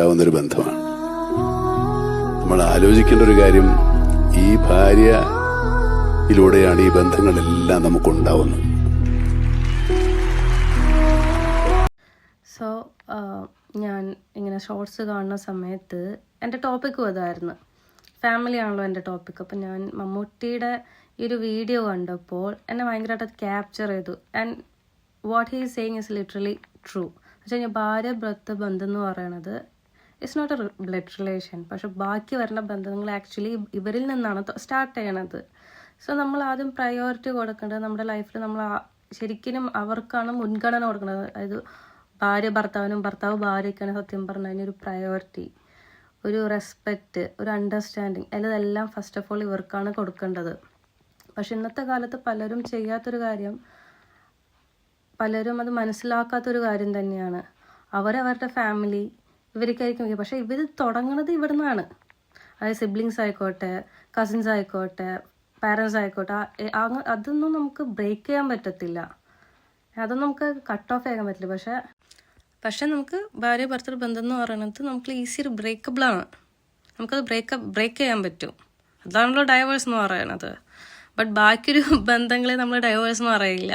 ആവുന്നൊരു ബന്ധമാണ്. നമ്മൾ ആലോചിക്കേണ്ട ഒരു കാര്യം, ഈ ഭാര്യയിലൂടെയാണ് ഈ ബന്ധങ്ങളെല്ലാം നമുക്കുണ്ടാവുന്നത്. സോ ഞാൻ ഇങ്ങനെ ഷോർട്സ് കാണുന്ന സമയത്ത് എൻ്റെ ടോപ്പിക്കും അതായിരുന്നു, ഫാമിലി ആണല്ലോ എൻ്റെ ടോപ്പിക്. അപ്പം ഞാൻ മമ്മൂട്ടിയുടെ ഈ ഒരു വീഡിയോ കണ്ടപ്പോൾ എന്നെ ഭയങ്കരമായിട്ട് അത് ക്യാപ്ചർ ചെയ്തു. And what he saying is literally true. പക്ഷേ കഴിഞ്ഞാൽ ഭാര്യ ഭർത്തൃ ബന്ധം എന്ന് പറയണത് it's not a blood relation. പക്ഷെ ബാക്കി വരുന്ന ബന്ധങ്ങൾ ആക്ച്വലി ഇവരിൽ നിന്നാണ് സ്റ്റാർട്ട് ചെയ്യണത്. സോ നമ്മൾ ആദ്യം പ്രയോറിറ്റി കൊടുക്കേണ്ടത് നമ്മുടെ ലൈഫിൽ നമ്മൾ ശരിക്കും അവർക്കാണ് മുൻഗണന കൊടുക്കുന്നത്. അതായത് ഭാര്യ ഭർത്താവിനും ഭർത്താവ് ഭാര്യയ്ക്കാണ് സത്യം പറഞ്ഞാൽ അതിനൊരു പ്രയോറിറ്റി, ഒരു റെസ്പെക്റ്റ്, ഒരു അണ്ടർസ്റ്റാൻഡിങ്, അതെല്ലാം ഫസ്റ്റ് ഓഫ് ഓൾ ഇവർക്കാണ് കൊടുക്കേണ്ടത്. പക്ഷെ ഇന്നത്തെ കാലത്ത് പലരും ചെയ്യാത്തൊരു കാര്യം, പലരും അത് മനസ്സിലാക്കാത്തൊരു കാര്യം തന്നെയാണ്. അവരവരുടെ ഫാമിലി ഇവർക്കായിരിക്കും, പക്ഷെ ഇവർ തുടങ്ങുന്നത് ഇവിടെ നിന്നാണ്. അതായത് സിബ്ലിങ്സ് ആയിക്കോട്ടെ, കസിൻസ് ആയിക്കോട്ടെ, പാരൻസ് ആയിക്കോട്ടെ, അതൊന്നും നമുക്ക് ബ്രേക്ക് ചെയ്യാൻ പറ്റത്തില്ല, അതൊന്നും നമുക്ക് കട്ട് ഓഫ് ചെയ്യാൻ പറ്റില്ല. പക്ഷെ നമുക്ക് ഭാര്യ ഭർത്തൃ ബന്ധം എന്ന് പറയുന്നത് നമുക്ക് ഈസിയർ ബ്രേക്കബിളാണ്. നമുക്കത് ബ്രേക്ക് ചെയ്യാൻ പറ്റും. അതാണല്ലോ ഡൈവേഴ്സ് എന്ന് പറയണത്. ബട്ട് ബാക്കിയൊരു ബന്ധങ്ങളെ നമ്മൾ ഡൈവേഴ്സ് എന്ന് പറയില്ല.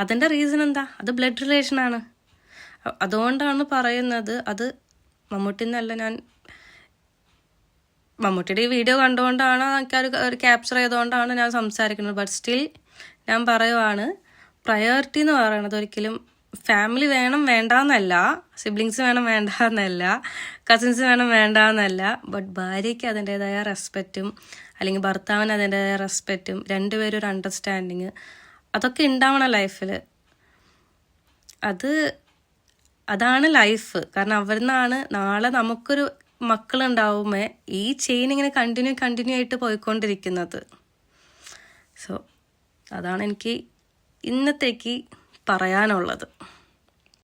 അതിൻ്റെ റീസൺ എന്താ? അത് ബ്ലഡ് റിലേഷനാണ്. അതുകൊണ്ടാണ് പറയുന്നത്. അത് മമ്മൂട്ടിന്നല്ല, ഞാൻ മമ്മൂട്ടിയുടെ ഈ വീഡിയോ കണ്ടുകൊണ്ടാണ് ഒരു ക്യാപ്ചർ ചെയ്തുകൊണ്ടാണ് ഞാൻ സംസാരിക്കുന്നത്. ബട്ട് സ്റ്റിൽ ഞാൻ പറയുവാണ്, പ്രയോറിറ്റി എന്ന് പറയുന്നത് ഒരിക്കലും ഫാമിലി വേണം വേണ്ടാന്നല്ല, സിബ്ലിങ്സ് വേണം വേണ്ടാന്നല്ല, കസിൻസ് വേണം വേണ്ടാന്നല്ല. ബട്ട് ഭാര്യയ്ക്ക് അതിൻ്റെതായ റെസ്പെക്റ്റും അല്ലെങ്കിൽ ഭർത്താവിന് അതിൻ്റെതായ റെസ്പെക്റ്റും, രണ്ടുപേരും ഒരു അണ്ടർസ്റ്റാൻഡിങ്, അതൊക്കെ ഉണ്ടാവണം ലൈഫിൽ. അതാണ് ലൈഫ്. കാരണം അവരിൽ നാളെ നമുക്കൊരു മക്കളുണ്ടാവുമേ ഈ ചെയിൻ ഇങ്ങനെ കണ്ടിന്യൂ ആയിട്ട് പോയിക്കൊണ്ടിരിക്കുന്നത്. സോ അതാണ് എനിക്ക് ഇന്നത്തേക്ക് പറയാനുള്ളത്.